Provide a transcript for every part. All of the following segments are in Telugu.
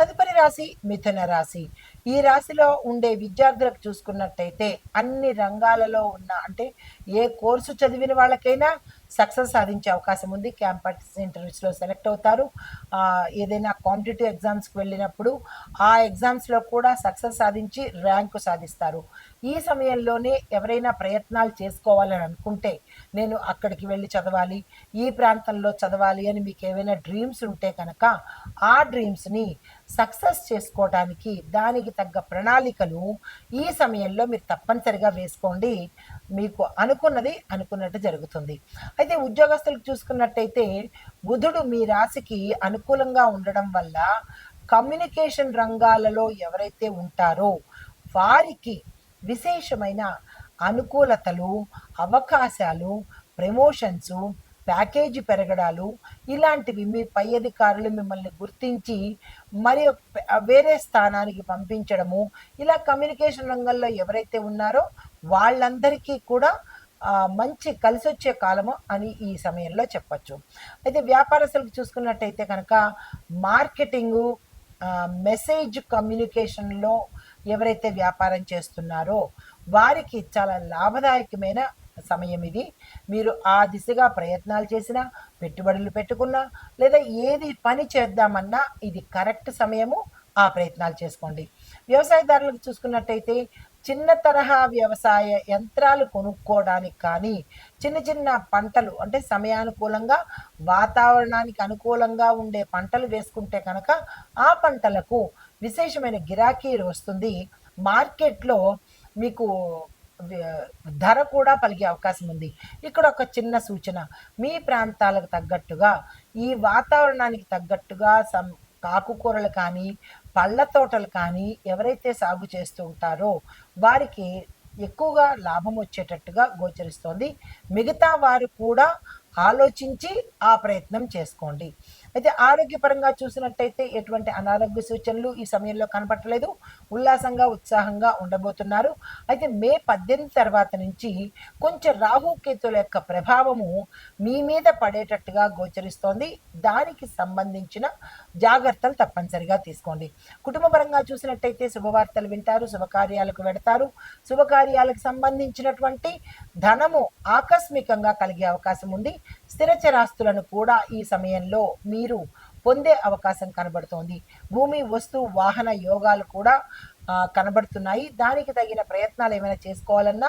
తదుపరి రాశి మిథున రాశి. ఈ రాశిలో ఉండే విద్యార్థులకు చూసుకున్నట్టయితే అన్ని రంగాలలో ఉన్న అంటే ఏ కోర్సు చదివిన వాళ్ళకైనా సక్సెస్ సాధించే అవకాశం ఉంది. క్యాంపస్ ఇంటర్వ్యూస్లో సెలెక్ట్ అవుతారు. ఏదైనా కాంపిటేటివ్ ఎగ్జామ్స్కి వెళ్ళినప్పుడు ఆ ఎగ్జామ్స్లో కూడా సక్సెస్ సాధించి ర్యాంకు సాధిస్తారు. ఈ సమయంలోనే ఎవరైనా ప్రయత్నాలు చేసుకోవాలని అనుకుంటే నేను అక్కడికి వెళ్ళి చదవాలి, ఈ ప్రాంతంలో చదవాలి అని మీకు ఏవైనా డ్రీమ్స్ ఉంటే కనుక ఆ డ్రీమ్స్ని సక్సెస్ చేసుకోవడానికి దానికి తగ్గ ప్రణాళికలు ఈ సమయంలో మీరు తప్పనిసరిగా వేసుకోండి. మీకు అనుకున్నది అనుకున్నట్టు జరుగుతుంది. అయితే ఉద్యోగస్తులకు చూసుకున్నట్టయితే బుధుడు మీ రాశికి అనుకూలంగా ఉండడం వల్ల కమ్యూనికేషన్ రంగాలలో ఎవరైతే ఉంటారో వారికి విశేషమైన అనుకూలతలు, అవకాశాలు, ప్రమోషన్సు, ప్యాకేజీ పెరగడాలు ఇలాంటివి మీ పై అధికారులు మిమ్మల్ని గుర్తించి మరి వేరే స్థానానికి పంపించడము, ఇలా కమ్యూనికేషన్ రంగంలో ఎవరైతే ఉన్నారో వాళ్ళందరికీ కూడా మంచి కలిసొచ్చే కాలము అని ఈ సమయంలో చెప్పచ్చు. అయితే వ్యాపారస్తులకు చూసుకున్నట్టయితే కనుక మార్కెటింగు, మెసేజ్ కమ్యూనికేషన్లో ఎవరైతే వ్యాపారం చేస్తున్నారో వారికి చాలా లాభదాయకమైన సమయం ఇది. మీరు ఆ దిశగా ప్రయత్నాలు చేసినా, పెట్టుబడులు పెట్టుకున్నా, లేదా ఏది పని చేద్దామన్నా ఇది కరెక్ట్ సమయము. ఆ ప్రయత్నాలు చేసుకోండి. వ్యవసాయదారులకు చూసుకున్నట్టయితే చిన్న తరహా వ్యవసాయ యంత్రాలు కొనుక్కోవడానికి కానీ, చిన్న చిన్న పంటలు అంటే సమయానుకూలంగా వాతావరణానికి అనుకూలంగా ఉండే పంటలు వేసుకుంటే కనుక ఆ పంటలకు విశేషమైన గిరాకీ వస్తుంది. మార్కెట్లో మీకు ధర కూడా పలికే అవకాశం ఉంది. ఇక్కడ ఒక చిన్న సూచన, మీ ప్రాంతాలకు తగ్గట్టుగా ఈ వాతావరణానికి తగ్గట్టుగా ఆకుకూరలు కానీ, పళ్ళ తోటలు కానీ ఎవరైతే సాగు చేస్తూ ఉంటారో వారికి ఎక్కువగా లాభం వచ్చేటట్టుగా గోచరిస్తోంది. మిగతా వారు కూడా ఆలోచించి ఆ ప్రయత్నం చేసుకోండి. అయితే ఆరోగ్యపరంగా చూసినట్టయితే ఎటువంటి అనారోగ్య సూచనలు ఈ సమయంలో కనపట్టలేదు. ఉల్లాసంగా, ఉత్సాహంగా ఉండబోతున్నారు. అయితే మే 18 తర్వాత నుంచి కొంచెం రాహుకేతుల యొక్క ప్రభావము మీ మీద పడేటట్టుగా గోచరిస్తోంది. దానికి సంబంధించిన జాగ్రత్తలు తప్పనిసరిగా తీసుకోండి. కుటుంబపరంగా చూసినట్టయితే శుభవార్తలు వింటారు, శుభకార్యాలకు వెడతారు. శుభకార్యాలకు సంబంధించినటువంటి ధనము ఆకస్మికంగా కలిగే అవకాశం ఉంది. స్థిరచరాస్తులను కూడా ఈ సమయంలో మీరు పొందే అవకాశం కనబడుతోంది. భూమి, వస్తు, వాహన యోగాలు కూడా కనబడుతున్నాయి. దానికి తగిన ప్రయత్నాలు ఏమైనా చేసుకోవాలన్నా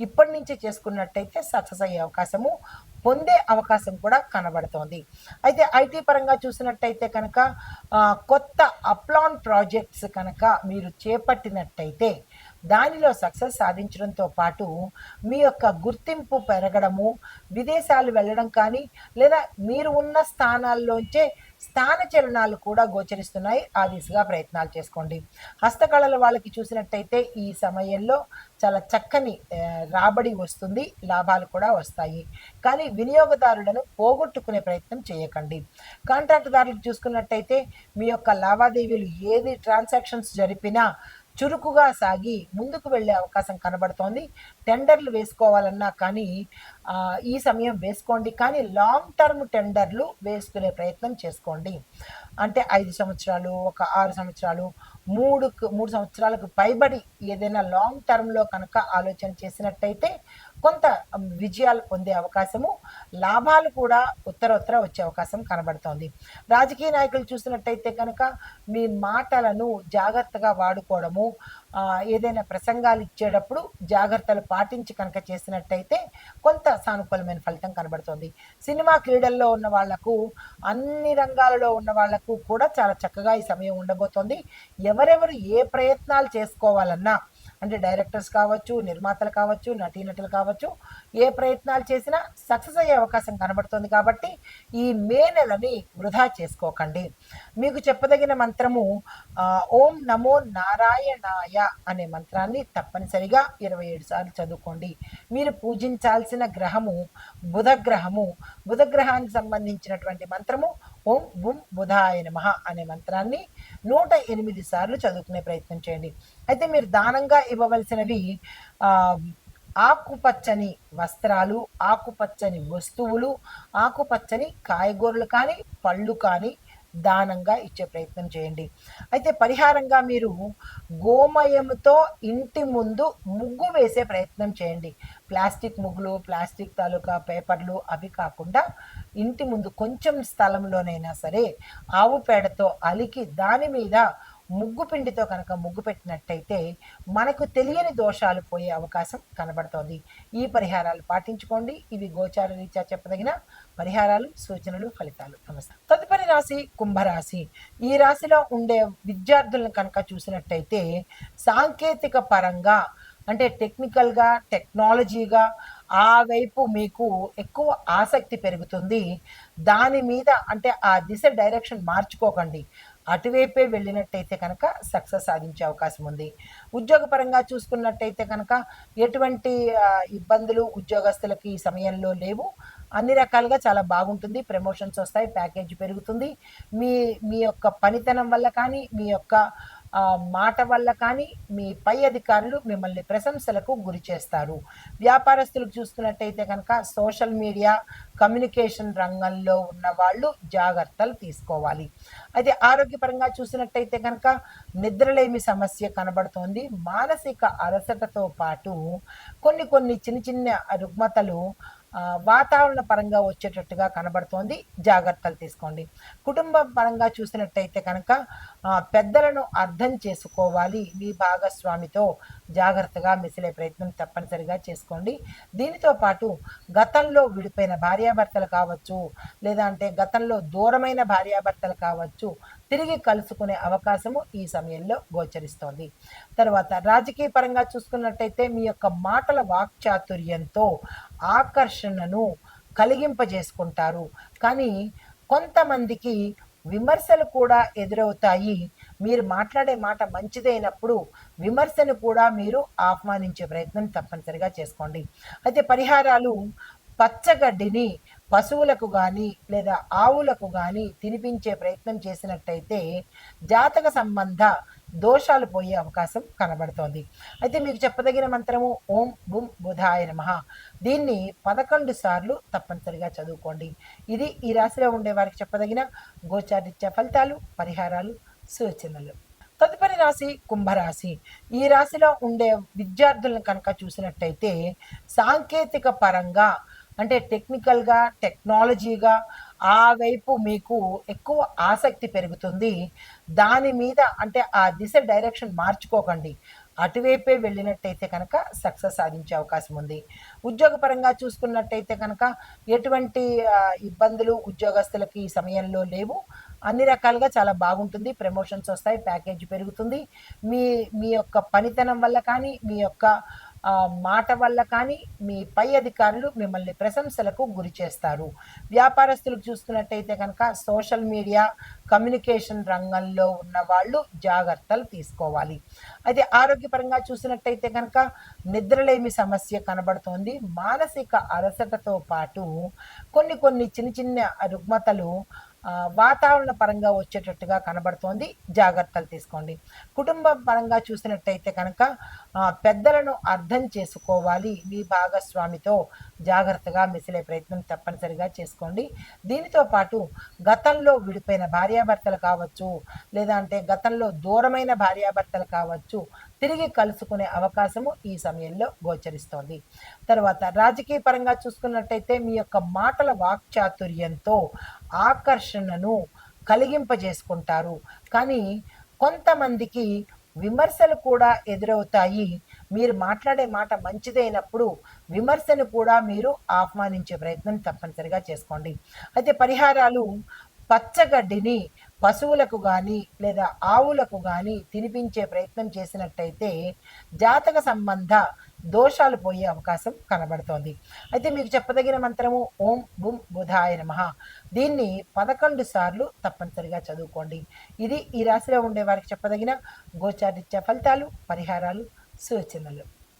ఇప్పటి నుంచి చేసుకున్నట్టయితే సక్సెస్ అయ్యే అవకాశము, పొందే అవకాశం కూడా కనబడుతోంది. అయితే ఐటీ పరంగా చూసినట్టయితే కనుక కొత్త అప్లాన్ ప్రాజెక్ట్స్ కనుక మీరు చేపట్టినట్టయితే దానిలో సక్సెస్ సాధించడంతో పాటు మీ యొక్క గుర్తింపు పెరగడము, విదేశాలు వెళ్ళడం కానీ, లేదా మీరు ఉన్న స్థానాల్లోంచే స్థానచలనాలు కూడా గోచరిస్తున్నాయి. ఆ దిశగా ప్రయత్నాలు చేసుకోండి. హస్తకళల వాళ్ళకి చూసినట్టయితే ఈ సమయంలో చాలా చక్కని రాబడి వస్తుంది, లాభాలు కూడా వస్తాయి. కానీ వినియోగదారులను పోగొట్టుకునే ప్రయత్నం చేయకండి. కాంట్రాక్టుదారులకు చూసుకున్నట్టయితే మీ యొక్క లావాదేవీలు ఏది ట్రాన్సాక్షన్స్ జరిపినా చురుకుగా సాగి ముందుకు వెళ్ళే అవకాశం కనబడుతోంది. టెండర్లు వేసుకోవాలన్నా కానీ ఈ సమయం వేసుకోండి. కానీ లాంగ్ టర్మ్ టెండర్లు వేసుకునే ప్రయత్నం చేసుకోండి. అంటే 5 సంవత్సరాలు, ఒక 6 సంవత్సరాలు, 3 సంవత్సరాలకు పైబడి ఏదైనా లాంగ్ టర్మ్లో కనుక ఆలోచన చేసినట్టయితే కొంత విజయాలు పొందే అవకాశము, లాభాలు కూడా ఉత్తరోత్తర వచ్చే అవకాశం కనబడుతోంది. రాజకీయ నాయకులు చూసినట్టయితే కనుక మీ మాటలను జాగ్రత్తగా వాడుకోవడము, ఏదైనా ప్రసంగాలు ఇచ్చేటప్పుడు జాగ్రత్తలు పాటించి కనుక చేసినట్టయితే కొంత సానుకూలమైన ఫలితం కనబడుతోంది. సినిమా, క్రీడల్లో ఉన్న వాళ్లకు, అన్ని రంగాలలో ఉన్న వాళ్లకు కూడా చాలా చక్కగా ఈ సమయం ఉండబోతోంది. ఎవరెవరు ఏ ప్రయత్నాలు చేసుకోవాలన్నా అంటే డైరెక్టర్స్ కావచ్చు, నిర్మాతలు కావచ్చు, నటీనటులు కావచ్చు, ఏ ప్రయత్నాలు చేసినా సక్సెస్ అయ్యే అవకాశం కనబడుతుంది. కాబట్టి ఈ మే నెలని వృధా చేసుకోకండి. మీకు చెప్పదగిన మంత్రము ఓం నమో నారాయణాయ అనే మంత్రాన్ని తప్పనిసరిగా 27 సార్లు చదువుకోండి. మీరు పూజించాల్సిన గ్రహము బుధగ్రహము. బుధగ్రహానికి సంబంధించినటువంటి మంత్రము ఓం బుం బుధాయ నమః అనే మంత్రాన్ని 108 సార్లు చదువుకునే ప్రయత్నం చేయండి. అయితే మీరు దానంగా ఇవ్వవలసినవి ఆకుపచ్చని వస్త్రాలు, ఆకుపచ్చని వస్తువులు, ఆకుపచ్చని కాయగూరలు కానీ, పళ్ళు కానీ, దానంగా ఇచ్చే ప్రయత్నం చేయండి. అయితే పరిహారంగా మీరు గోమయముతో ఇంటి ముందు ముగ్గు వేసే ప్రయత్నం చేయండి. ప్లాస్టిక్ ముగ్గులు, ప్లాస్టిక్ తాలూకా పేపర్లు అవి కాకుండా ఇంటి ముందు కొంచెం స్థలంలోనైనా సరే ఆవు పేడతో అలికి దాని మీద ముగ్గు పిండితో కనుక ముగ్గు పెట్టినట్టయితే మనకు తెలియని దోషాలు పోయే అవకాశం కనబడుతోంది. ఈ పరిహారాలు పాటించుకోండి. ఇవి గోచార రీత్యా చెప్పదగిన పరిహారాలు, సూచనలు, ఫలితాలు. నమస్తే. తదుపరి రాశి కుంభరాశి. ఈ రాశిలో ఉండే విద్యార్థులను కనుక చూసినట్టయితే సాంకేతిక పరంగా అంటే టెక్నికల్గా, టెక్నాలజీగా ఆ వైపు మీకు ఎక్కువ ఆసక్తి పెరుగుతుంది. దాని మీద అంటే ఆ దిశ డైరెక్షన్ మార్చుకోకండి. అటువైపే వెళ్ళినట్టయితే కనుక సక్సెస్ సాధించే అవకాశం ఉంది. ఉద్యోగపరంగా చూసుకున్నట్టయితే కనుక ఎటువంటి ఇబ్బందులు ఉద్యోగస్తులకి ఈ సమయంలో లేవు. అన్ని రకాలుగా చాలా బాగుంటుంది. ప్రమోషన్స్ వస్తాయి, ప్యాకేజ్ పెరుగుతుంది. మీ మీ యొక్క పనితనం వల్ల కానీ, మీ యొక్క మాట వల్ల కానీ మీ పై అధికారులు మిమ్మల్ని ప్రశంసలకు గురి చేస్తారు. వ్యాపారస్తులకు చూసుకున్నట్టయితే కనుక సోషల్ మీడియా, కమ్యూనికేషన్ రంగంలో ఉన్న వాళ్ళు జాగ్రత్తలు తీసుకోవాలి. అయితే ఆరోగ్యపరంగా చూసినట్టయితే కనుక నిద్రలేమి సమస్య కనబడుతోంది. మానసిక అలసటతో పాటు కొన్ని చిన్న చిన్న రుగ్మతలు వాతావరణ పరంగా వచ్చేటట్టుగా కనబడుతోంది. జాగ్రత్తలు తీసుకోండి. కుటుంబం పరంగా చూసినట్టయితే కనుక పెద్దలను అర్థం చేసుకోవాలి. మీ భాగస్వామితో జాగ్రత్తగా మెసిలే ప్రయత్నం తప్పనిసరిగా చేసుకోండి. దీనితో పాటు గతంలో విడిపోయిన భార్యాభర్తలు కావచ్చు, లేదా అంటే గతంలో దూరమైన భార్యాభర్తలు కావచ్చు, తిరిగి కలుసుకునే అవకాశము ఈ సమయంలో గోచరిస్తోంది. తర్వాత రాజకీయ పరంగా చూసుకున్నట్టయితే మీ యొక్క మాటల వాక్చాతుర్యంతో ఆకర్షణను కలిగింపజేసుకుంటారు. కానీ కొంతమందికి విమర్శలు కూడా ఎదురవుతాయి. మీరు మాట్లాడే మాట మంచిదైనప్పుడు విమర్శను కూడా మీరు ఆహ్వానించే ప్రయత్నం తప్పనిసరిగా చేసుకోండి. అయితే పరిహారాలు పచ్చగడ్డిని పశువులకు కానీ లేదా ఆవులకు కానీ తినిపించే ప్రయత్నం చేసినట్టయితే జాతక సంబంధ దోషాలు పోయే అవకాశం కనబడుతోంది. అయితే మీకు చెప్పదగిన మంత్రము ఓం బుం బుధాయ నమః. దీన్ని 11 సార్లు తప్పనిసరిగా చదువుకోండి. ఇది ఈ రాశిలో ఉండే వారికి చెప్పదగిన గోచారిత్య ఫలితాలు, పరిహారాలు, సూచనలు. తదుపరి రాశి కుంభరాశి. ఈ రాశిలో ఉండే విద్యార్థులను కనుక చూసినట్టయితే సాంకేతిక పరంగా అంటే టెక్నికల్గా, టెక్నాలజీగా ఆ వైపు మీకు ఎక్కువ ఆసక్తి పెరుగుతుంది. దాని మీద అంటే ఆ దిశ డైరెక్షన్ మార్చుకోకండి. అటువైపే వెళ్ళినట్టయితే కనుక సక్సెస్ సాధించే అవకాశం ఉంది. ఉద్యోగపరంగా చూసుకున్నట్టయితే కనుక ఎటువంటి ఇబ్బందులు ఉద్యోగస్తులకి ఈ సమయంలో లేవు. అన్ని రకాలుగా చాలా బాగుంటుంది. ప్రమోషన్స్ వస్తాయి, ప్యాకేజ్ పెరుగుతుంది. మీ మీ యొక్క పనితనం వల్ల కానీ, మీ యొక్క మాట వల్ల కానీ మీ పై అధికారులు మిమ్మల్ని ప్రశంసలకు గురి చేస్తారు. వ్యాపారస్తులకు చూసుకున్నట్టయితే కనుక సోషల్ మీడియా, కమ్యూనికేషన్ రంగంలో ఉన్న వాళ్ళు జాగ్రత్తలు తీసుకోవాలి. అయితే ఆరోగ్యపరంగా చూసినట్టయితే కనుక నిద్రలేమి సమస్య కనబడుతోంది. మానసిక అలసటతో పాటు కొన్ని చిన్న చిన్న రుగ్మతలు వాతావరణ పరంగా వచ్చేటట్టుగా కనబడుతోంది. జాగ్రత్తలు తీసుకోండి. కుటుంబం పరంగా చూసినట్టయితే కనుక పెద్దలను అర్థం చేసుకోవాలి. మీ భాగస్వామితో జాగ్రత్తగా మెసిలే ప్రయత్నం తప్పనిసరిగా చేసుకోండి. దీనితో పాటు గతంలో విడిపోయిన భార్యాభర్తలు కావచ్చు, లేదా అంటే గతంలో దూరమైన భార్యాభర్తలు కావచ్చు, తిరిగి కలుసుకునే అవకాశము ఈ సమయంలో గోచరిస్తోంది. తర్వాత రాజకీయ పరంగా చూసుకున్నట్టయితే మీ యొక్క మాటల వాక్చాతుర్యంతో ఆకర్షణను కలిగింపజేసుకుంటారు. కానీ కొంతమందికి విమర్శలు కూడా ఎదురవుతాయి. మీరు మాట్లాడే మాట మంచిదైనప్పుడు విమర్శను కూడా మీరు ఆహ్వానించే ప్రయత్నం తప్పనిసరిగా చేసుకోండి. అయితే పరిహారాలు పచ్చగడ్డిని పశువులకు కానీ లేదా ఆవులకు కానీ తినిపించే ప్రయత్నం చేసినట్టయితే జాతక సంబంధ దోషాలు పోయే అవకాశం కనబడుతోంది. అయితే మీకు చెప్పదగిన మంత్రము ఓం బుం బుధాయ నమః. దీన్ని 11 సార్లు తప్పనిసరిగా చదువుకోండి. ఇది ఈ రాశిలో ఉండే వారికి చెప్పదగిన గోచారిత్య ఫలితాలు, పరిహారాలు, సూచనలు.